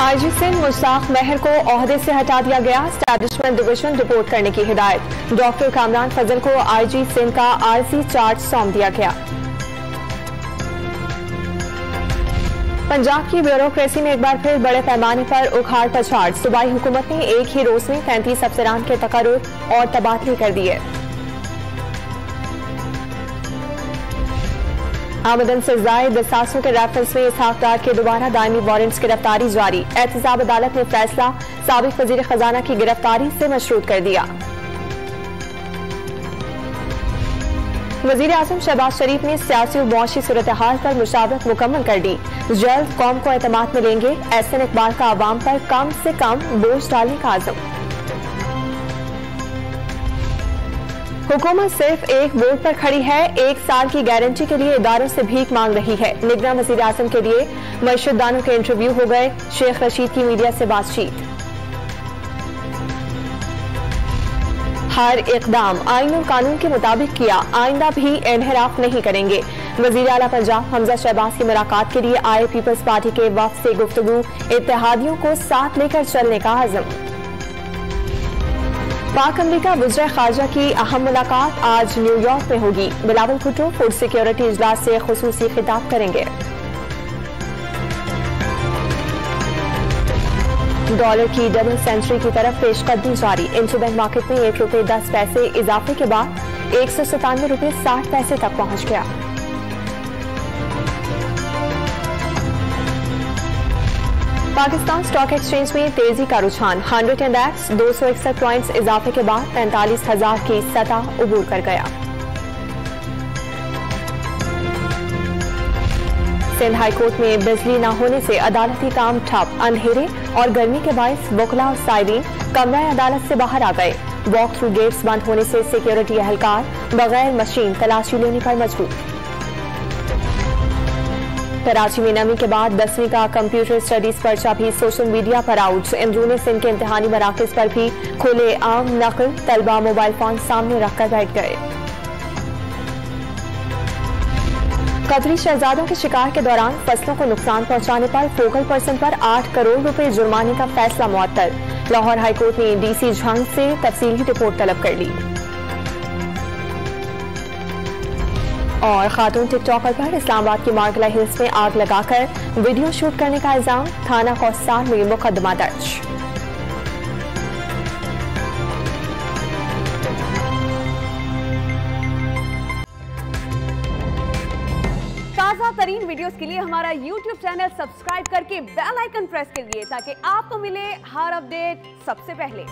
IG Sindh Mushtaq महर को ओहदे से हटा दिया गया। एस्टैब्लिशमेंट डिवीजन रिपोर्ट करने की हिदायत। डॉक्टर कामरान फजल को आईजी सिंध का आरजी चार्ज सौंप दिया गया। पंजाब की ब्यूरोक्रेसी में एक बार फिर बड़े पैमाने पर उखाड़ पछाड़। सूबाई हुकूमत ने एक ही रोज में 33 अफसरान के तकर्रुर और तबादले कर दिए। आमदन से जायद दसासों के रेफरेंस में इसहाक डार के दोबारा दायमी वारंट्स गिरफ्तारी जारी। एहतसाब अदालत ने फैसला साबिक वजीर खजाना की गिरफ्तारी से मशरूत कर दिया। वजीर आजम शहबाज शरीफ ने सियासी और मुआशी सूरत हाल पर मुशावरत मुकम्मल कर दी। जल्द कौम को एतमाद में लेंगे। एहसन इकबाल का आवाम पर कम से कम बोझ डालने का आज़म। हुकूमत सिर्फ एक वोट पर खड़ी है। 1 साल की गारंटी के लिए इदारों से भीख मांग रही है। निगरान वज़ीर आज़म के लिए मर्शदानों के इंटरव्यू हो गए। शेख रशीद की मीडिया से बातचीत। हर इकदाम आईन और कानून के मुताबिक किया, आइंदा भी इन्हिराफ नहीं करेंगे। वज़ीर आला पंजाब हमजा शहबाज की मुलाकात के लिए आए पीपल्स पार्टी के वफ्द से गुफ्तगू। इत्तेहादियों को साथ लेकर चलने का आज़म। पाक अमरीका वज़ीर ख़ारजा की अहम मुलाकात आज न्यूयॉर्क में होगी। बिलावल भुट्टो फूड सिक्योरिटी इजलास से खुसूसी खिताब करेंगे। डॉलर की डबल सेंचुरी की तरफ पेशकदमी जारी। इंटरबैंक मार्केट में ₹1.10 इजाफे के बाद ₹197.60 तक पहुंच गया। पाकिस्तान स्टॉक एक्सचेंज में तेजी का रुझान। 100 इंडेक्स 261 पॉइंट्स इजाफे के बाद 45,000 की सतह उबूर कर गया। सिंध हाईकोर्ट में बिजली न होने से अदालती काम ठप। अंधेरे और गर्मी के बायस वकला और साइरीन कमरा अदालत से बाहर आ गए। वॉक थ्रू गेट्स बंद होने से सिक्योरिटी एहलकार बगैर मशीन तलाशी लेने पर मजबूर। कराची में नमी के बाद 10वीं का कंप्यूटर स्टडीज पर्चा भी सोशल मीडिया पर आउट। अंदरूनी सिंध के इम्तिहानी मराकज पर भी खुले आम नकल। तलबा मोबाइल फोन सामने रखकर बैठ गए। कतरी शहजादों के शिकार के दौरान फसलों को नुकसान पहुंचाने पर फोकल पर्सन पर 8 करोड़ रुपए जुर्माने का फैसला मुअत्तल। लाहौर हाईकोर्ट ने डीसी झंग से तफसीली रिपोर्ट तलब कर ली। और खातून टिकटॉकर पर इस्लामाबाद की मार्गला हिल्स में आग लगाकर वीडियो शूट करने का इल्जाम। थाना कौसार में मुकदमा दर्ज। ताज़ा तरीन वीडियोस के लिए हमारा YouTube चैनल सब्सक्राइब करके बेल आइकन प्रेस करिए ताकि आपको मिले हर अपडेट सबसे पहले।